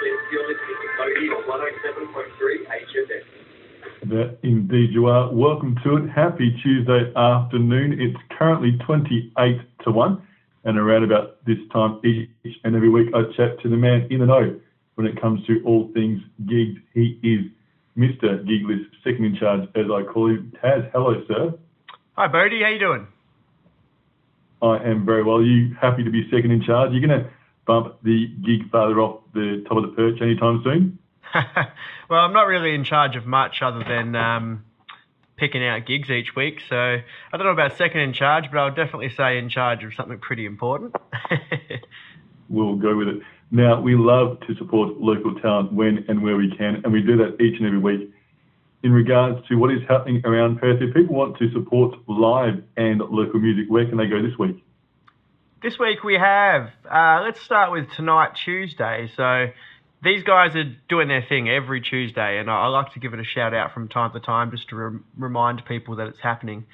You're listening to Bodie on 107.3 HFM. That indeed you are. Welcome to it. Happy Tuesday afternoon. It's currently 28 to 1, and around about this time each and every week I chat to the man in the know when it comes to all things gigs. He is Mr. Gigless, second in charge, as I call him. Taz, hello, sir. Hi, Bodie. How you doing? I am very well. Are you happy to be second in charge? You're going to bump the gig farther off the top of the perch anytime soon? Well, I'm not really in charge of much other than picking out gigs each week. So I don't know about second in charge, but I'll definitely say in charge of something pretty important. We'll go with it. Now, we love to support local talent when and where we can, and we do that each and every week. In regards to what is happening around Perth, if people want to support live and local music, where can they go this week? This week we have, let's start with tonight, Tuesday. So these guys are doing their thing every Tuesday, and I like to give it a shout out from time to time just to remind people that it's happening.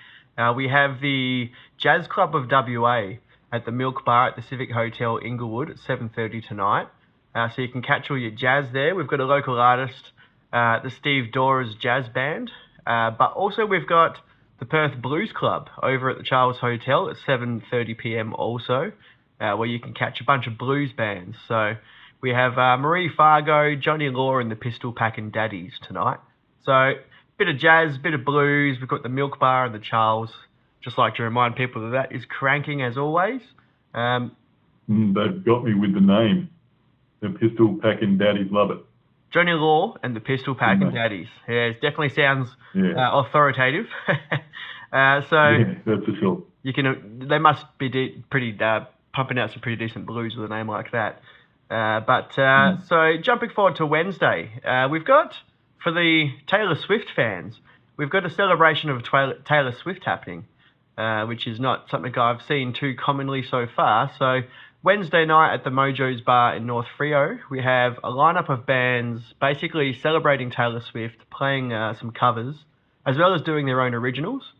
We have the Jazz Club of WA at the Milk Bar at the Civic Hotel Inglewood at 7:30 tonight. So you can catch all your jazz there. We've got a local artist, the Steve Dora's Jazz Band, but also we've got the Perth Blues Club over at the Charles Hotel at 7:30 p.m. also, where you can catch a bunch of blues bands. So we have Marie Fargo, Johnny Law and the Pistol Packin' Daddies tonight. So bit of jazz, bit of blues. We've got the Milk Bar and the Charles. Just like to remind people that is cranking as always. They've got me with the name. The Pistol Packin' Daddies, love it. Johnny Law and the Pistol Packin' Daddies. Yeah, it definitely sounds authoritative. Yeah, that's for sure. They must be pumping out some pretty decent blues with a name like that. So jumping forward to Wednesday, we've got, for the Taylor Swift fans, we've got a celebration of Taylor Swift happening, which is not something I've seen too commonly so far. So Wednesday night at the Mojo's Bar in North Freo, we have a lineup of bands basically celebrating Taylor Swift, playing some covers, as well as doing their own originals.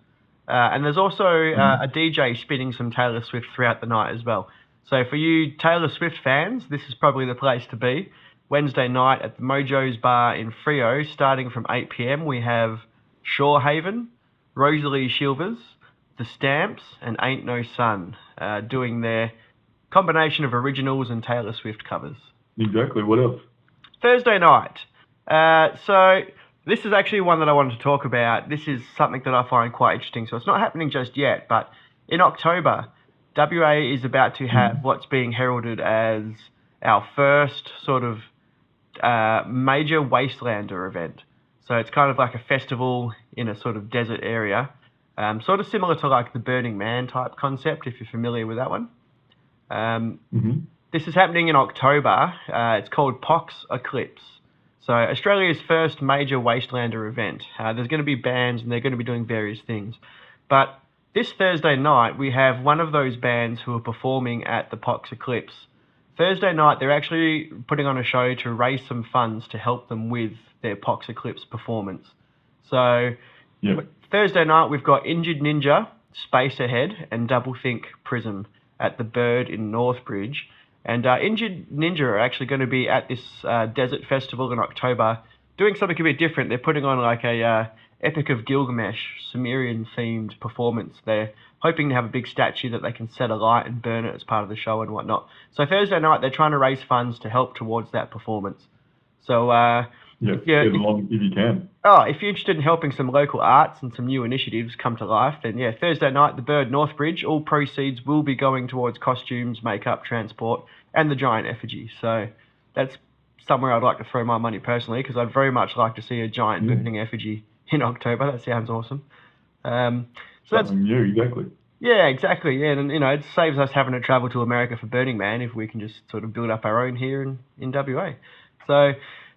And there's also a DJ spinning some Taylor Swift throughout the night as well. So for you Taylor Swift fans, this is probably the place to be. Wednesday night at the Mojo's Bar in Freo, starting from 8 p.m, we have Shorehaven, Rosalie Shilvers, The Stamps, and Ain't No Sun doing their combination of originals and Taylor Swift covers. Exactly. What else? Thursday night. So this is actually one that I wanted to talk about. This is something that I find quite interesting. So it's not happening just yet, but in October, WA is about to have what's being heralded as our first sort of major Wastelander event. So it's kind of like a festival in a sort of desert area, sort of similar to like the Burning Man type concept, if you're familiar with that one. This is happening in October. It's called Pox Eclipse. So Australia's first major Wastelander event. There's going to be bands and they're going to be doing various things. But this Thursday night, we have one of those bands who are performing at the Pox Eclipse. Thursday night, they're actually putting on a show to raise some funds to help them with their Pox Eclipse performance. So Thursday night, we've got Injured Ninja, Space Ahead, and Doublethink Prism at the Bird in Northbridge. And Injured Ninja are actually going to be at this desert festival in October doing something a bit different. They're putting on like a Epic of Gilgamesh, Sumerian-themed performance. They're hoping to have a big statue that they can set alight and burn it as part of the show and whatnot. So Thursday night, they're trying to raise funds to help towards that performance. So if you can. If you're interested in helping some local arts and some new initiatives come to life, then Thursday night, the Bird Northbridge, all proceeds will be going towards costumes, makeup, transport, and the giant effigy. So that's somewhere I'd like to throw my money personally, because I'd very much like to see a giant burning effigy in October. That sounds awesome. So something new, exactly. Yeah, exactly. Yeah, and it saves us having to travel to America for Burning Man if we can just sort of build up our own here in WA. So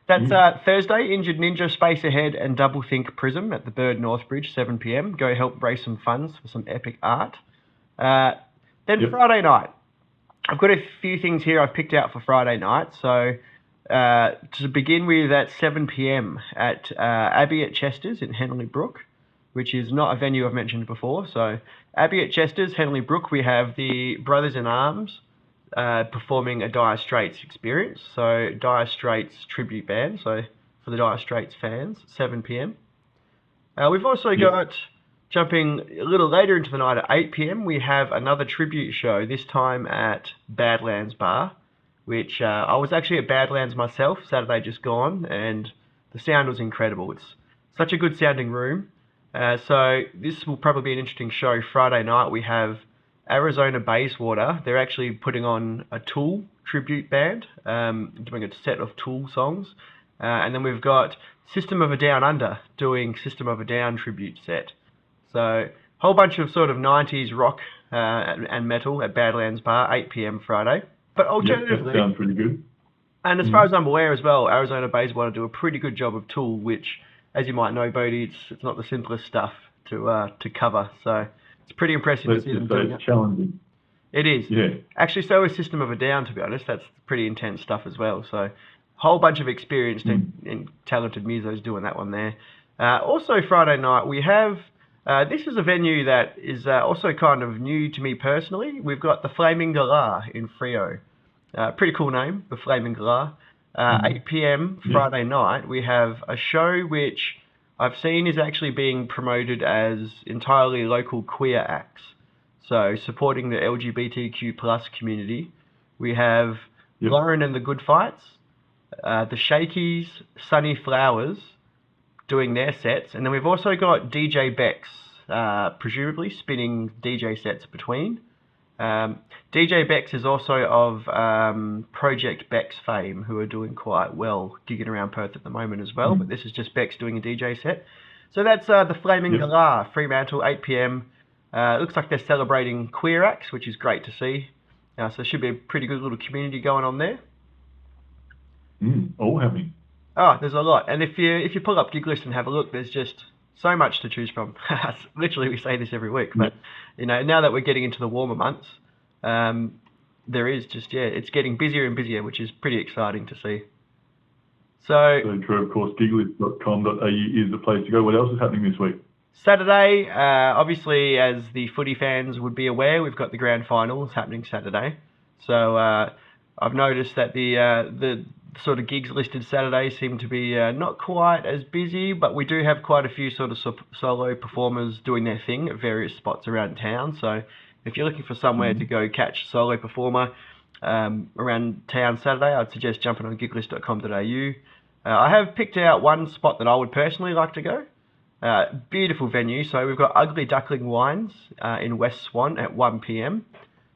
that's Thursday, Injured Ninja, Space Ahead, and Doublethink Prism at the Bird Northbridge, 7 p.m. Go help raise some funds for some epic art. Then Friday night. I've got a few things here I've picked out for Friday night. So to begin with, at 7 p.m. at Abbey at Chester's in Henley Brook, which is not a venue I've mentioned before. So Abbey at Chester's, Henley Brook, we have the Brothers in Arms performing a Dire Straits experience. So Dire Straits tribute band. So for the Dire Straits fans, 7 p.m. We've also got, jumping a little later into the night at 8 p.m, we have another tribute show, this time at Badlands Bar, which I was actually at Badlands myself, Saturday just gone, and the sound was incredible. It's such a good sounding room. So this will probably be an interesting show. Friday night we have Arizona Bayswater. They're actually putting on a Tool tribute band, doing a set of Tool songs. And then we've got System of a Down Under doing System of a Down tribute set. So a whole bunch of sort of 90s rock and metal at Badlands Bar, 8 p.m. Friday. But alternatively, that sounds pretty good. And as far as I'm aware as well, Arizona Bayswater do a pretty good job of Tool, which, as you might know, Bodie, it's not the simplest stuff to cover. So it's pretty impressive to see them doing it. It's challenging. It is. Yeah. Actually, so is System of a Down, to be honest. That's pretty intense stuff as well. So whole bunch of experienced and talented musos doing that one there. Also Friday night, we have, this is a venue that is also kind of new to me personally. We've got the Flaming Galah in Freo. Pretty cool name, the Flaming Galah. 8 p.m. Friday night, we have a show which I've seen is actually being promoted as entirely local queer acts. So supporting the LGBTQ plus community. We have Lauren and the Good Fights, the Shakies, Sunny Flowers doing their sets, and then we've also got DJ Bex, presumably spinning DJ sets between. DJ Bex is also of Project Bex fame, who are doing quite well, gigging around Perth at the moment as well, but this is just Bex doing a DJ set. So that's the Flaming Galah, Fremantle, 8 p.m. Looks like they're celebrating queer acts, which is great to see. So there should be a pretty good little community going on there. All happening. Oh, there's a lot. And if you pull up Gig List and have a look, there's just so much to choose from. Literally, we say this every week, but now that we're getting into the warmer months, there is just, it's getting busier and busier, which is pretty exciting to see. So true, of course, giglist.com.au is the place to go. What else is happening this week? Saturday, obviously, as the footy fans would be aware, we've got the grand finals happening Saturday. So I've noticed that the sort of gigs listed Saturday seem to be not quite as busy, but we do have quite a few sort of solo performers doing their thing at various spots around town. So if you're looking for somewhere to go catch a solo performer around town Saturday, I'd suggest jumping on giglist.com.au. I have picked out one spot that I would personally like to go. Beautiful venue. So we've got Ugly Duckling Wines in West Swan at 1 p.m.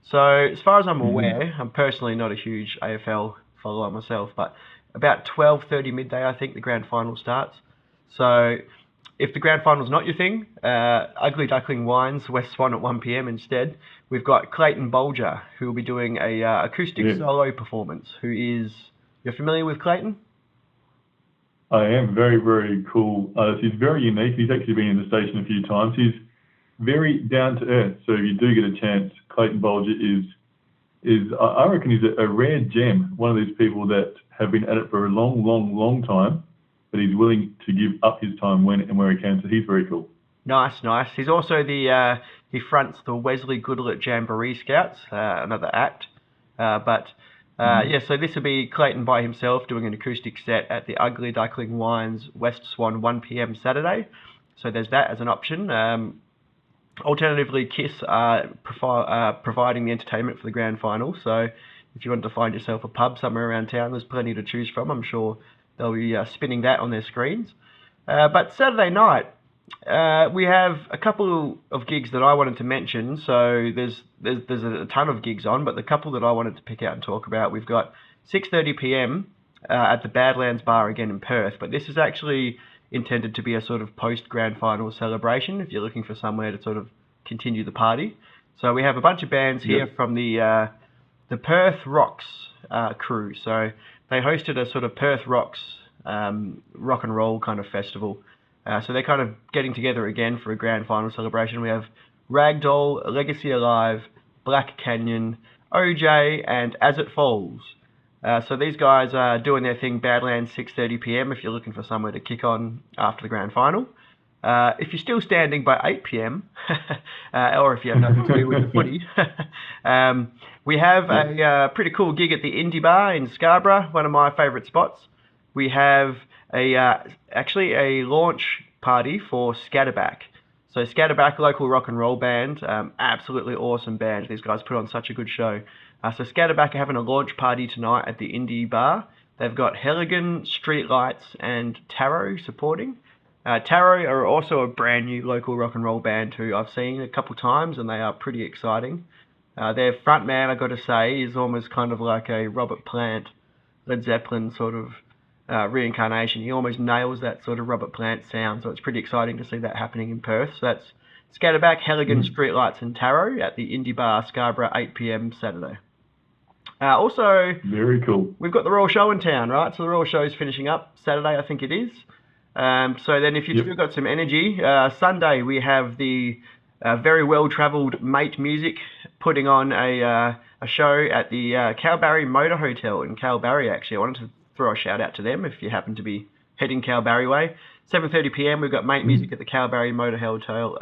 So as far as I'm aware, I'm personally not a huge AFL follower myself, but about 12:30 midday, I think the grand final starts. So if the grand final's not your thing, Ugly Duckling Wines, West Swan at 1 p.m. instead. We've got Clayton Bolger, who will be doing a acoustic solo performance. You're familiar with Clayton? I am. Very, very cool. He's very unique. He's actually been in the station a few times. He's very down to earth. So if you do get a chance, Clayton Bolger is I reckon he's a rare gem. One of these people that have been at it for a long, long, long time, but he's willing to give up his time when and where he can. So he's very cool. Nice. He's also he fronts the Wesley Goodlett Jamboree Scouts, another act. So this will be Clayton by himself doing an acoustic set at the Ugly Duckling Wines West Swan 1 p.m. Saturday. So there's that as an option. Alternatively, KISS are providing the entertainment for the grand final. So if you want to find yourself a pub somewhere around town, there's plenty to choose from. I'm sure they'll be spinning that on their screens. But Saturday night, we have a couple of gigs that I wanted to mention. So there's a ton of gigs on, but the couple that I wanted to pick out and talk about, we've got 6:30 p.m. At the Badlands Bar again in Perth. But this is actually intended to be a sort of post-grand final celebration if you're looking for somewhere to sort of continue the party. So we have a bunch of bands here from the Perth Rocks crew. So they hosted a sort of Perth Rocks rock and roll kind of festival. So they're kind of getting together again for a grand final celebration. We have Ragdoll, Legacy Alive, Black Canyon, OJ, and As It Falls. So these guys are doing their thing, Badlands, 6:30 p.m. if you're looking for somewhere to kick on after the grand final. If you're still standing by 8 p.m, or if you have nothing to do with the footy, we have a pretty cool gig at the Indie Bar in Scarborough, one of my favourite spots. We have actually a launch party for Scatterback. So Scatterback, local rock and roll band, absolutely awesome band. These guys put on such a good show. So Scatterback are having a launch party tonight at the Indie Bar. They've got Helligan, Streetlights and Tarot supporting. Tarot are also a brand new local rock and roll band who I've seen a couple times, and they are pretty exciting. Their front man, I've got to say, is almost kind of like a Robert Plant, Led Zeppelin sort of reincarnation. He almost nails that sort of Robert Plant sound, so it's pretty exciting to see that happening in Perth. So that's Scatterback, Helligan, Streetlights and Tarot at the Indie Bar, Scarborough, 8 p.m. Saturday. Also, very cool. We've got the Royal Show in town, right? So the Royal Show is finishing up Saturday, I think it is. So then if you've still got some energy, Sunday we have the very well-travelled Mate Music putting on a show at the Kalbarri Motor Hotel in Kalbarri, actually. I wanted to throw a shout out to them if you happen to be heading Kalbarri way. 7:30 p.m. we've got Mate Music at the Kalbarri Motor Hotel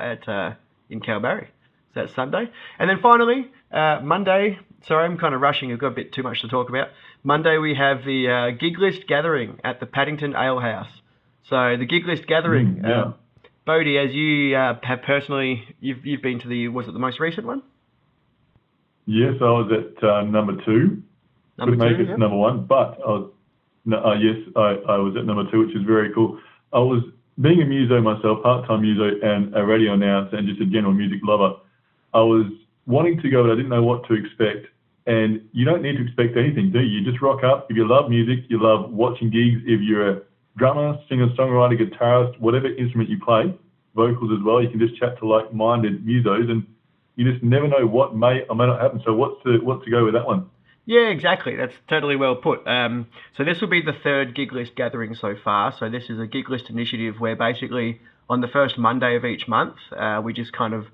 in Kalbarri. So that's Sunday. And then finally, Monday, sorry, I'm kind of rushing, I've got a bit too much to talk about. Monday we have the Gig List Gathering at the Paddington Ale House. So the Gig List Gathering, Bodie, as you have personally, you've been to was it the most recent one? Yes, I was at number 2. Couldn't make it to number 1, but I was at number 2, which is very cool. I was, being a muso myself, part-time muso and a radio announcer and just a general music lover, I was wanting to go, but I didn't know what to expect. And you don't need to expect anything, do you? You just rock up. If you love music, you love watching gigs. If you're a drummer, singer, songwriter, guitarist, whatever instrument you play, vocals as well, you can just chat to like-minded musos, and you just never know what may or may not happen. So what's to go with that one? Yeah, exactly. That's totally well put. So this will be the 3rd Gig List Gathering so far. So this is a Gig List initiative where basically on the first Monday of each month, we just kind of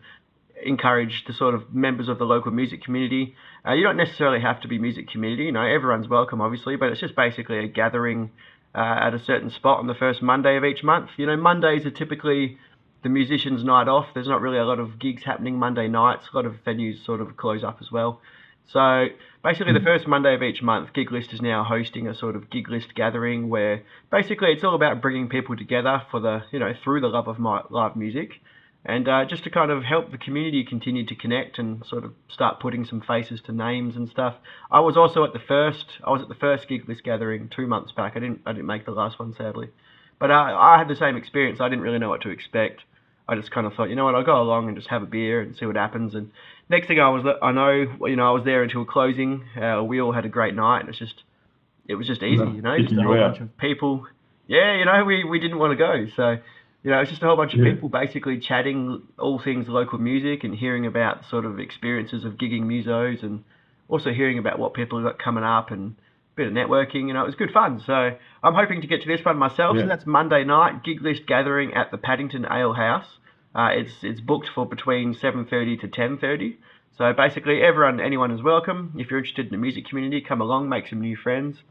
encourage the sort of members of the local music community. You don't necessarily have to be music community, you know, everyone's welcome obviously, but it's just basically a gathering at a certain spot on the first Monday of each month. You know, Mondays are typically the musicians' night off. There's not really a lot of gigs happening Monday nights. A lot of venues sort of close up as well. So basically the first Monday of each month, Gig List is now hosting a sort of Gig List gathering where basically it's all about bringing people together for the, you know, through the love of live music, and just to kind of help the community continue to connect and sort of start putting some faces to names and stuff. I was at the first Gig List gathering 2 months back. I didn't make the last one, sadly, but I had the same experience. I didn't really know what to expect. I just kind of thought, you know what, I'll go along and just have a beer and see what happens. And next thing I was there until closing. We all had a great night. It was just easy, you know, just a whole bunch of people. Yeah, you know, we didn't want to go, so you know, it's just a whole bunch of people basically chatting all things local music and hearing about sort of experiences of gigging musos, and also hearing about what people have got coming up and a bit of networking. You know, it was good fun. So I'm hoping to get to this one myself. So that's Monday night, Gig List Gathering at the Paddington Ale House. It's booked for between 7:30 to 10:30. So basically anyone is welcome. If you're interested in the music community, come along, make some new friends,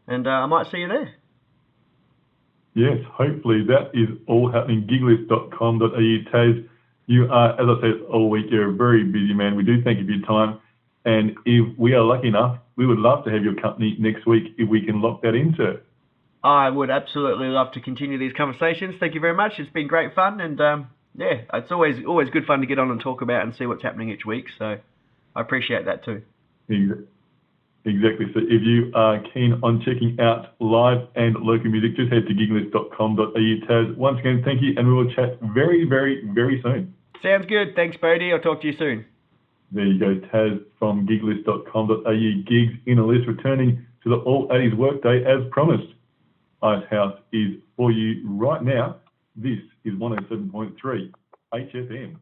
and I might see you there. Yes, hopefully that is all happening. Giglist.com.au. Taz, you are, as I said all week, you're a very busy man. We do thank you for your time. And if we are lucky enough, we would love to have your company next week if we can lock that in, sir. I would absolutely love to continue these conversations. Thank you very much. It's been great fun. And yeah, it's always good fun to get on and talk about and see what's happening each week. So I appreciate that too. Exactly. So if you are keen on checking out live and local music, just head to giglist.com.au. Taz, once again, thank you, and we will chat very, very, very soon. Sounds good. Thanks, Bodie. I'll talk to you soon. There you go, Taz from giglist.com.au. Gigs in a list, returning to the All 80s workday as promised. Icehouse is for you right now. This is 107.3 HFM.